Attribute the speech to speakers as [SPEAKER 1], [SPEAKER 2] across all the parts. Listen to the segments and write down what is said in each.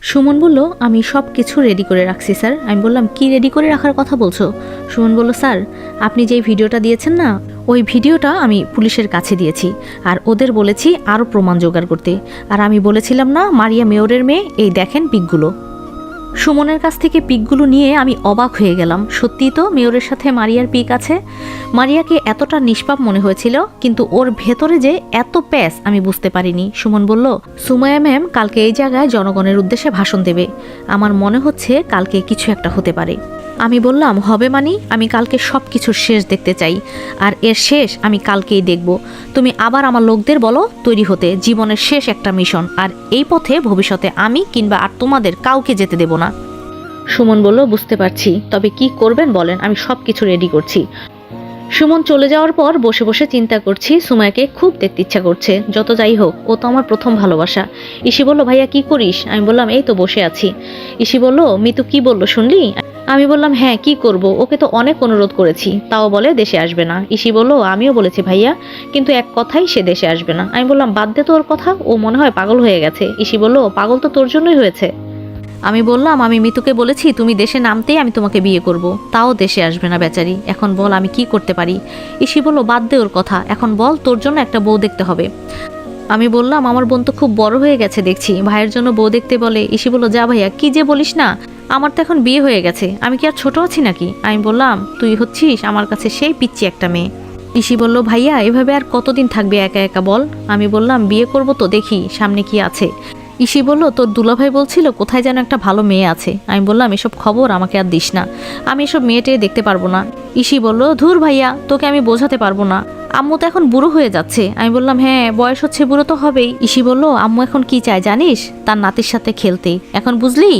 [SPEAKER 1] সুমন বলল, আমি সব কিছু রেডি করে রাখছি স্যার। আমি বললাম, কি রেডি করে রাখার কথা বলছো? সুমন বলল, স্যার আপনি যেই ভিডিওটা দিয়েছেন না, ওই ভিডিওটা আমি পুলিশের কাছে দিয়েছি আর ওদের বলেছি আরও প্রমাণ জোগাড় করতে। আর আমি বলেছিলাম না মারিয়া মেয়রের মেয়ে, এই দেখেন পিকগুলো। সুমনের কাছ থেকে পিকগুলো নিয়ে আমি অবাক হয়ে গেলাম। সত্যিই তো মেয়রের সাথে মারিয়ার পিক আছে। মারিয়াকে এতটা নিষ্পাপ মনে হয়েছিল, কিন্তু ওর ভেতরে যে এত প্যাস আমি বুঝতে পারিনি। সুমন বলল, সুমাইয়া ম্যাম কালকে এই জায়গায় জনগণের উদ্দেশ্যে ভাষণ দেবে। আমার মনে হচ্ছে কালকে কিছু একটা হতে পারে। আমি বললাম, হবে মানে? আমি কালকে সব কিছুর শেষ দেখতে চাই, আর এর শেষ আমি কালকেই দেখব। তুমি আবার আমার লোকদের বলো তৈরি হতে, জীবনের শেষ একটা মিশন, আর এই পথে ভবিষ্যতে আমি কিংবা আর তোমাদের কাউকে যেতে দেব না। সুমন বলল, বুঝতে পারছি, তবে কি করবেন বলেন, আমি সব কিছু রেডি করছি। সুমন চলে যাওয়ার পর বসে বসে চিন্তা করছি, সুমাইয়াকে খুব দেখতে ইচ্ছা করছে। যত যাই হোক, ও তো আমার প্রথম ভালোবাসা। ইসি বলল, ভাইয়া কি করিস? আমি বললাম, এই তো বসে আছি। ইসি বলল, মিতু কি বললো শুনলি? আমি বললাম, হ্যাঁ কি করব, ওকে তো অনেক অনুরোধ করেছি, তাও বলে দেশে আসবে না। ইসি বলল, আমিও বলেছি ভাইয়া, কিন্তু এক কথাই সে দেশে আসবে না। আমি বললাম, বাদ দে তো ওর কথা, ও মনে হয় পাগল হয়ে গেছে। ইসি বলল, পাগল তো তোর জন্যই হয়েছে। আমি বললাম, আমি মিতুকে বলেছি তুমি দেশে নামতেই আমি তোমাকে বিয়ে করব, তাও দেশে আসবে না বেচারি। এখন বল আমি কি করতে পারি? ইসি বলল, বাদ দে ওর কথা, এখন বল তোর জন্য একটা বউ দেখতে হবে। আমি বললাম, আমার বোন তো খুব বড় হয়ে গেছে দেখছি, ভাইয়ের জন্য বউ দেখতে বলে। ইসি বলল, যা ভাইয়া কি যে বলিস না, আমার তো এখন বিয়ে হয়ে গেছে, আমি কি আর ছোট আছি নাকি? আমি বললাম, তুই হচ্ছিস আমার কাছে সেই পিচ্চি একটা মেয়ে। ইসি বলল, ভাইয়া এভাবে আর কতদিন থাকবে একা একা বল? আমি বললাম, বিয়ে করব তো, দেখি সামনে কি আছে। ইসি বলল, তোর দুলাভাই বলছিল কোথায় যেন একটা ভালো মেয়ে আছে। আমি বললাম, এসব খবর আমাকে আর দিস না, আমি এসব মেয়েটে দেখতে পারবো না। ইসি বলল, ধুর ভাইয়া, তোকে আমি বোঝাতে পারবো না, আম্মু তো এখন বুড়ো হয়ে যাচ্ছে। আমি বললাম, হ্যাঁ বয়স হচ্ছে, বুড়ো তো হবেই। ইসি বলল, আম্মু এখন কি চায় জানিস? তার নাতির সাথে খেলতে, এখন বুঝলি?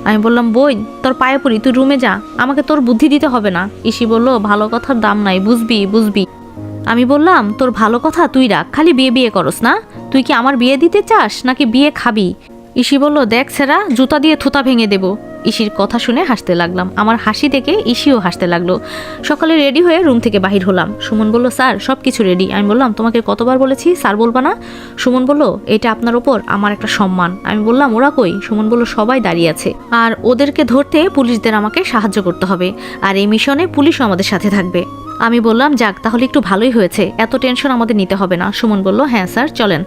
[SPEAKER 1] আমি বললাম, বোন তোর পায়ে পড়ি, তুই রুমে যা, আমাকে তোর বুদ্ধি দিতে হবে না। ইসি বলল, ভালো কথার দাম নাই, বুঝবি বুঝবি। আমি বললাম, তোর ভালো কথা তুই রাখ, খালি বিয়ে বিয়ে করস না। তুই কি আমার বিয়ে দিতে চাস নাকি বিয়ে খাবি? ইসি বলল, দেখ সেরা, জুতা দিয়ে থুতা ভেঙে দেব। ইসির কথা শুনে হাসতে লাগলাম, আমার হাসি দেখে ইসিও হাসতে লাগলো। সকালে রেডি হয়ে রুম থেকে বাহির হলাম। সুমন বলল, স্যার সব কিছু রেডি। আমি বললাম, তোমাকে কতবার বলেছি স্যার বলবা না? সুমন বলল, এটা আপনার ওপর আমার একটা সম্মান। আমি বললাম, ওরা কই? সুমন বলল, সবাই দাঁড়িয়ে আছে, আর ওদেরকে ধরতে পুলিশদের আমাকে সাহায্য করতে হবে, আর এই মিশনে পুলিশও আমাদের সাথে থাকবে। আমি বললাম, যাক তাহলে একটু ভালোই হয়েছে, এত টেনশন আমাদের নিতে হবে না। সুমন বলল, হ্যাঁ স্যার চলেন।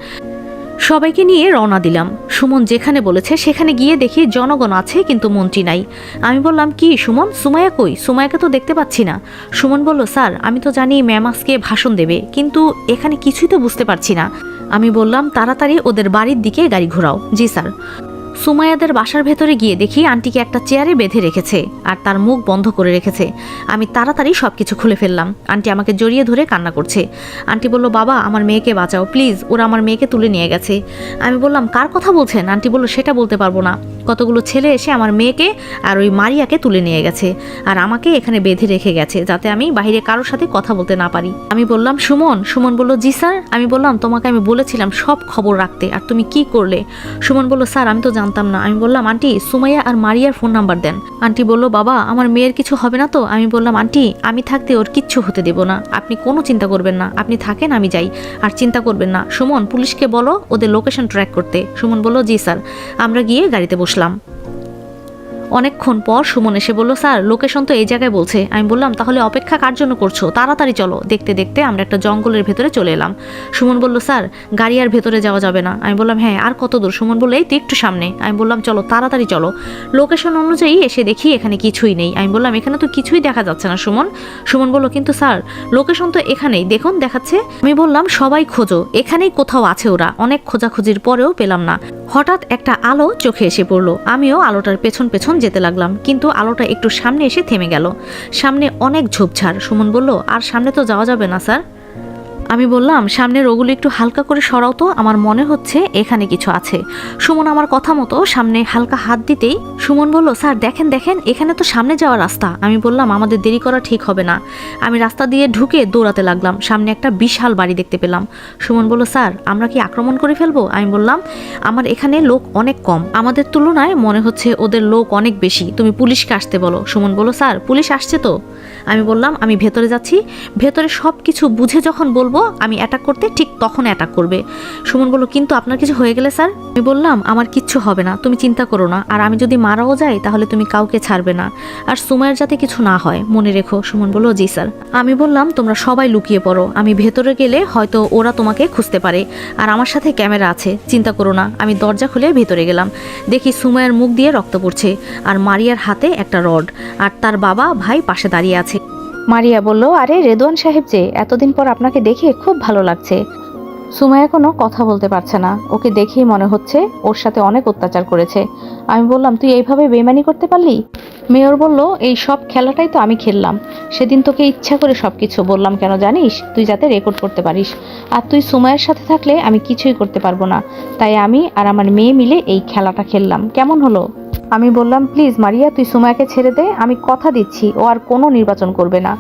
[SPEAKER 1] সবাইকে নিয়ে রওনা দিলাম। সুমন যেখানে বলেছে সেখানে গিয়ে দেখি জনগণ আছে, কিন্তু মন্ত্রী নাই। আমি বললাম, কি সুমন, সুমাইয়া কই? সুমাইয়াকে তো দেখতে পাচ্ছি না। সুমন বলল, স্যার আমি তো জানি ম্যাম আজকে ভাষণ দেবে, কিন্তু এখানে কিছুই তো বুঝতে পারছি না। আমি বললাম, তাড়াতাড়ি ওদের বাড়ির দিকে গাড়ি ঘোরাও। জি স্যার। সুমাইয়াদের বাসার ভেতরে গিয়ে দেখি আন্টিকে একটা চেয়ারে বেঁধে রেখেছে আর তার মুখ বন্ধ করে রেখেছে। আমি তাড়াতাড়ি সব কিছু খুলে ফেললাম। আন্টি আমাকে জড়িয়ে ধরে কান্না করছে। আন্টি বলল, বাবা আমার মেয়েকে বাঁচাও প্লিজ, ওরা আমার মেয়েকে তুলে নিয়ে গেছে। আমি বললাম, কার কথা বলছেন? আন্টি বলল, সেটা বলতে পারবো না, কতগুলো ছেলে এসে আমার মেয়েকে আর ওই মারিয়াকে তুলে নিয়ে গেছে, আর আমাকে এখানে বেঁধে রেখে গেছে যাতে আমি বাইরে কারোর সাথে কথা বলতে না পারি। আমি বললাম, সুমন? সুমন বলল, জি স্যার। আমি বললাম, তোমাকে আমি বলেছিলাম সব খবর রাখতে, আর তুমি কি করলে? সুমন বলল, স্যার আমি তো জানতাম না। আমি বললাম, আন্টি সুমাইয়া আর মারিয়ার ফোন নাম্বার দেন। আন্টি বলল, বাবা আমার মেয়ের কিছু হবে না তো? আমি বললাম, আন্টি আমি থাকতে ওর কিচ্ছু হতে দেব না, আপনি কোনো চিন্তা করবেন না, আপনি থাকেন আমি যাই, আর চিন্তা করবেন না। সুমন পুলিশকে বলো ওদের লোকেশন ট্র্যাক করতে। সুমন বলল, জি স্যার। আমরা গিয়ে গাড়িতে বসলাম। অনেকক্ষণ পর সুমন এসে বলল, স্যার লোকেশন তো এই জায়গায় বলছে। আমি বললাম, তাহলে অপেক্ষা কার জন্য করছো, তাড়াতাড়ি চলো। দেখতে দেখতে আমরা একটা জঙ্গলের ভেতরে চলে এলাম। সুমন বলল, স্যার গাড়ি আর ভেতরে যাওয়া যাবে না। আমি বললাম, হ্যাঁ আর কত দূর? সুমন বলল, এই তো একটু সামনে। আমি বললাম, চলো তাড়াতাড়ি চলো। লোকেশন অনুযায়ী এসে দেখি এখানে কিছুই নেই। আমি বললাম, এখানে তো কিছুই দেখা যাচ্ছে না সুমন। সুমন বলল, কিন্তু স্যার লোকেশন তো এখানেই দেখুন দেখাচ্ছে। আমি বললাম, সবাই খোঁজো, এখানেই কোথাও আছে ওরা। অনেক খোঁজাখুঁজির পরেও পেলাম না। হঠাৎ একটা আলো চোখে এসে পড়লো। আমিও আলোটার পেছন পেছন যেতে লাগলাম, কিন্তু আলোটা একটু সামনে এসে থেমে গেল। সামনে অনেক ঝোপঝাড়। সুমন বলল, আর সামনে তো যাওয়া যাবে না স্যার। আমি বললাম, সামনের ওগুলো একটু হালকা করে সরাও তো, আমার মনে হচ্ছে এখানে কিছু আছে। সুমন আমার কথা মতো সামনে হালকা হাত দিতেই সুমন বলল, স্যার দেখেন দেখেন, এখানে তো সামনে যাওয়ার রাস্তা। আমি বললাম, আমাদের দেরি করা ঠিক হবে না। আমি রাস্তা দিয়ে ঢুকে দৌড়াতে লাগলাম। সামনে একটা বিশাল বাড়ি দেখতে পেলাম। সুমন বলল, স্যার আমরা কি আক্রমণ করে ফেলবো? আমি বললাম, আমার এখানে লোক অনেক কম, আমাদের তুলনায় মনে হচ্ছে ওদের লোক অনেক বেশি, তুমি পুলিশকে আসতে বলো। সুমন বলল, স্যার পুলিশ আসছে তো। আমি বললাম, আমি ভেতরে যাচ্ছি, ভেতরে সব কিছু বুঝে যখন বলবো আমি অ্যাটাক করতে ঠিক তখন অ্যাটাক করবে। সুমন বলল, কিন্তু আপনার কিছু হয়ে গেলে স্যার? আমি বললাম, আমার কিচ্ছু হবে না, তুমি চিন্তা করো না, আর আমি যদি মারাও যাই তাহলে তুমি কাউকে ছাড়বে না, আর সুমাইয়ের যাতে কিছু না হয় মনে রেখো। সুমন বলল, জি স্যার। আমি বললাম, তোমরা সবাই লুকিয়ে পড়ো, আমি ভেতরে গেলে হয়তো ওরা তোমাকে খুঁজতে পারে, আর আমার সাথে ক্যামেরা আছে, চিন্তা করো না। আমি দরজা খুলে ভেতরে গেলাম, দেখি সুমাইয়ের মুখ দিয়ে রক্ত পড়ছে, আর মারিয়ার হাতে একটা রড, আর তার বাবা ভাই পাশে দাঁড়িয়ে আছে। মারিয়া বলল, আরে রেদওয়ান সাহেব যে, এতদিন পর আপনাকে দেখে খুব ভালো লাগছে। সুমাইয়া কোনো কথা বলতে পারছে না, ওকে দেখেই মনে হচ্ছে ওর সাথে অনেক অত্যাচার করেছে। আমি বললাম, তুই এইভাবে বেইমানি করতে পারলি? মেয়র বলল, এই সব খেলাটাই তো আমি খেললাম, সেদিন তোকে ইচ্ছা করে সব কিছু বললাম কেন জানিস? তুই যাতে রেকর্ড করতে পারিস, আর তুই সুমাইয়ের সাথে থাকলে আমি কিছুই করতে পারবো না, তাই আমি আর আমার মেয়ে মিলে এই খেলাটা খেললাম। কেমন হলো? আমি বললাম, প্লিজ মারিয়া, তুই সুমাইয়াকে ছেড়ে দে, আমি কথা দিচ্ছি ও আর কোনো নির্বাচন করবে না।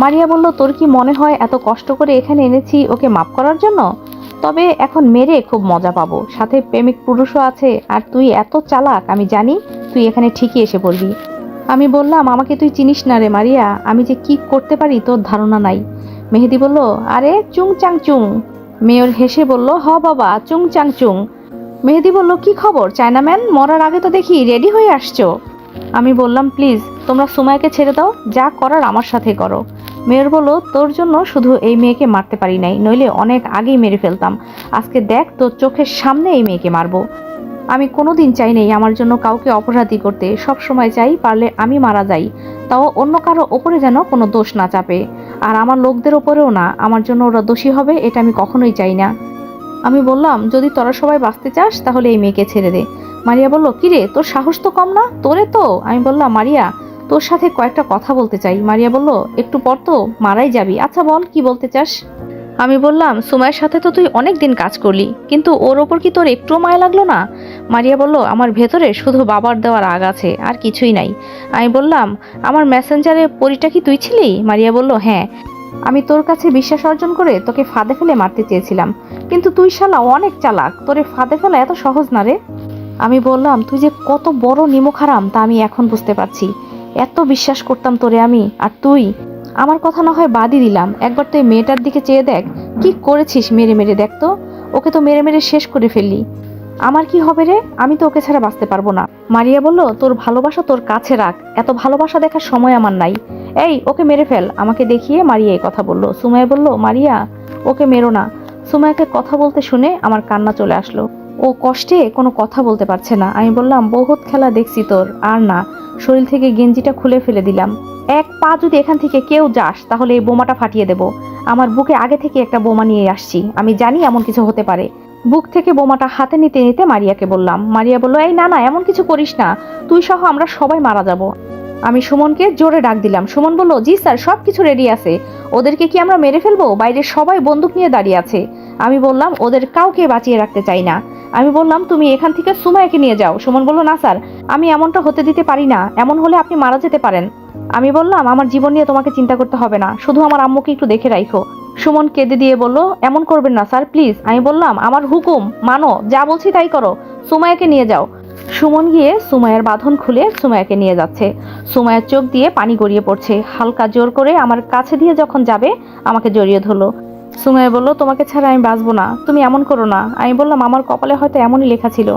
[SPEAKER 1] মারিয়া বলল, তোর কি মনে হয় এত কষ্ট করে এখানে এনেছি ওকে মাফ করার জন্য? তবে এখন মেরে খুব মজা পাবো, সাথে প্রেমিক পুরুষও আছে, আর তুই এত চালাক, আমি জানি তুই এখানে ঠিকই এসে পড়বি। আমি বললাম, আমাকে তুই চিনিস না রে মারিয়া, আমি যে কি করতে পারি তোর ধারণা নাই। মেহেদি বলল, আরে চুং চাং চুং। মেয়র হেসে বলল, হ বাবা, চুং চাং চুং। মেহেদি বলল, কি খবর চায়নাম্যান, মরার আগে তো দেখি রেডি হয়ে আসছো। আমি বললাম, প্লিজ তোমরা সুমাইয়াকে ছেড়ে দাও, যা করার আমার সাথে করো। মেয়র বলল, তোর জন্য শুধু এই মেয়েকে মারতে পারি নাই, নইলে অনেক আগেই মেরে ফেলতাম। আজকে দেখ, তোর চোখের সামনে এই মেয়েকে মারবো। আমি কোনোদিন চাই নাই আমার জন্য কাউকে অপরাধী করতে, সব সময় চাই পারলে আমি মারা যাই, তাও অন্য কারো ওপরে যেন কোনো দোষ না চাপে, আর আমার লোকদের ওপরেও না, আমার জন্য ওরা দোষী হবে এটা আমি কখনোই চাই না। আমি বললাম, যদি তোরা সবাই বাঁচতে চাস তাহলে এই মেয়েকে ছেড়ে দে। মারিয়া বলল, কিরে তোর সাহস তো কম না, তোরে তো। আমি বললাম, মারিয়া তোর সাথে কয়েকটা কথা বলতে চাই। মারিয়া বলল, একটু পর তো মারাই যাবি, আচ্ছা বল কি বলতে চাস। আমি বললাম, সুমাইয়ের সাথে তো তুই অনেক দিন কাজ করলি, কিন্তু ওর ওপর কি তোর একটুও মায়া লাগলো না? মারিয়া বলল, আমার ভেতরে শুধু বাবার দেওয়ার রাগ আছে, আর কিছুই নাই। আমি বললাম, আমার মেসেঞ্জারে পরিটা কি তুই ছিলি? মারিয়া বলল, হ্যাঁ, আমি তোর কাছে বিশ্বাস অর্জন করে তোকে ফাঁদে ফেলে মারতে চেয়েছিলাম, কিন্তু তুই শালা অনেক চালাক, তোরে ফাঁদে ফেলা এত সহজ না রে। আমি বললাম, তুই যে কত বড় নিমকহারাম তা আমি এখন বুঝতে পারছি, এত বিশ্বাস করতাম তোরে আমি, আর তুই। আমার কথা না হয় বাদই দিলাম, একবার তুই মেয়েটার দিকে চেয়ে দেখ, কি করেছিস, মেরে মেরে দেখ তো, ওকে তো মেরে মেরে শেষ করে ফেললি। আমার কি হবে রে, আমি তো ওকে ছাড়া বাঁচতে পারবো না। মারিয়া বলল, তোর ভালোবাসা তোর কাছে রাখ, এত ভালোবাসা দেখার সময় আমার নাই, এই ওকে মেরে ফেল। আমাকে দেখিয়ে মারিয়া এই কথা বলল। সুমাইয়া বলল, মারিয়া ওকে মেরো না। সুমাইয়াকে কথা বলতে শুনে আমার কান্না চলে আসলো, ও কষ্টে কোনো কথা বলতে পারছে না। আমি বললাম, বহুত খেলা দেখছি তোর, আর না। শরীর থেকে গেঞ্জিটা খুলে ফেলে দিলাম, এক পা যদি এখান থেকে কেউ যাস তাহলে এই বোমাটা ফাটিয়ে দেব। আমার বুকে আগে থেকে একটা বোমা নিয়ে আসছি, আমি জানি এমন কিছু হতে পারে। বুক থেকে বোমাটা হাতে নিতে নিতে মারিয়াকে বললাম। মারিয়া বলল, এই না না, এমন কিছু করিস না, তুই সহ আমরা সবাই মারা যাব। আমি সুমনকে জোরে ডাক দিলাম। সুমন বলল, জি স্যার, সব কিছু রেডি আছে। ওদেরকে কি আমরা মেরে ফেলবো? বাইরে সবাই বন্দুক নিয়ে দাঁড়িয়ে আছে। আমি বললাম, ওদের কাউকে বাঁচিয়ে রাখতে চাই না। আমি বললাম, তুমি এখান থেকে সুমাইয়াকে নিয়ে যাও। সুমন বলল, না স্যার, আমি এমনটা হতে দিতে পারি না, এমন হলে আপনি মারা যেতে পারেন। আমি বললাম, আমার জীবন নিয়ে তোমাকে চিন্তা করতে হবে না, শুধু আমার আম্মুকে একটু দেখে রাখো। সুমন কেঁদে দিয়ে বলল, এমন করবেন না স্যার, প্লিজ। আমি বললাম, আমার হুকুম মানো, যা বলছি তাই করো, সুমাইয়াকে নিয়ে যাও। সুমন গিয়ে সুমাইয়ের বাঁধন খুলে সুমাইয়াকে নিয়ে যাচ্ছে। সুমাইয়ের চোখ দিয়ে পানি গড়িয়ে পড়ছে, হালকা জোর করে আমার কাছে দিয়ে যখন যাবে আমাকে জড়িয়ে ধরলো। সুমাইয়া বলল, তোমাকে ছাড়া আমি বাঁচবো না, তুমি এমন করো না। আমি বললাম, আমার কপালে হয়তো এমনই লেখা ছিল,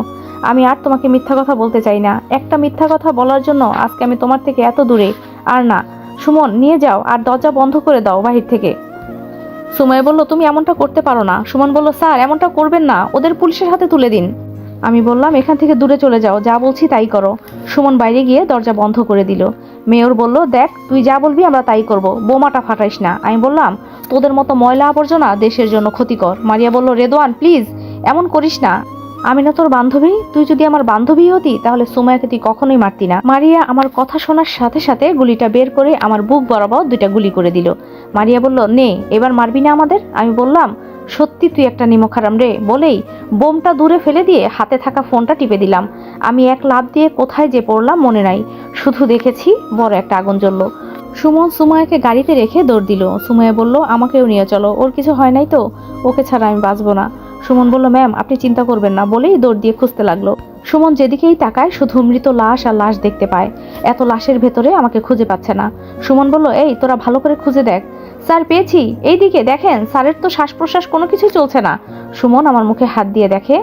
[SPEAKER 1] আমি আর তোমাকে মিথ্যা কথা বলতে চাই না, একটা মিথ্যা কথা বলার জন্য আজকে আমি তোমার থেকে এত দূরে। আর না, সুমন নিয়ে যাও, আর দরজা বন্ধ করে দাও বাহির থেকে। সুমাইয়া বলল, তুমি এমনটা করতে পারো না। সুমন বলল, স্যার এমনটা করবেন না, ওদের পুলিশের হাতে তুলে দিন। আমি বললাম, এখান থেকে দূরে চলে যাও, যা বলছি তাই করো। সুমন বাইরে গিয়ে দরজা বন্ধ করে দিল। মেয়র বলল, দেখ তুই যা বলবি আমরা তাই করব, বোমাটা ফাটাইস না। আমি বললাম, তোদের মতো ময়লা আবর্জনা দেশের জন্য ক্ষতিকর। মারিয়া বলল, রেদওয়ান প্লিজ এমন করিস না, আমি না তোর বান্ধবী, তুই যদি আমার বান্ধবী হতি তাহলে সুমাইয়াকে তুই কখনোই মারতি না। মারিয়া আমার কথা শোনার সাথে সাথে গুলিটা বের করে আমার বুক বরাবর 2টা গুলি করে দিল। মারিয়া বলল, নে এবার মারবি না আমাদের? আমি বললাম, সত্যি তুই একটা নিমকহারাম রে, বলেই বোমটা দূরে ফেলে দিয়ে হাতে থাকা ফোনটা টিপে দিলাম। আমি এক লাফ দিয়ে কোথায় যে পড়লাম মনে নাই, শুধু দেখেছি বড় একটা আগুন জ্বললো। সুমন সুমাইয়াকে গাড়িতে রেখে দৌড় দিল। সুমাইয়া বলল, আমাকেও নিয়ে চলো, ওর কিছু হয় নাই তো, ওকে ছাড়া আমি বাঁচবো না। সুমন বলল, ম্যাম আপনি চিন্তা করবেন না, বলেই দৌড় দিয়ে খুঁজতে লাগলো। সুমন যেদিকেই তাকায় শুধু মৃত লাশ আর লাশ দেখতে পায়, এত লাশের ভেতরে আমাকে খুঁজে পাচ্ছে না। সুমন বলল, এই তোরা ভালো করে খুঁজে দেখ। স্যার পেয়েছি, এইদিকে দেখেন, স্যারের তো শ্বাস প্রশ্বাস কোনো কিছুই চলছে না। সুমন আমার মুখে হাত দিয়ে দেখে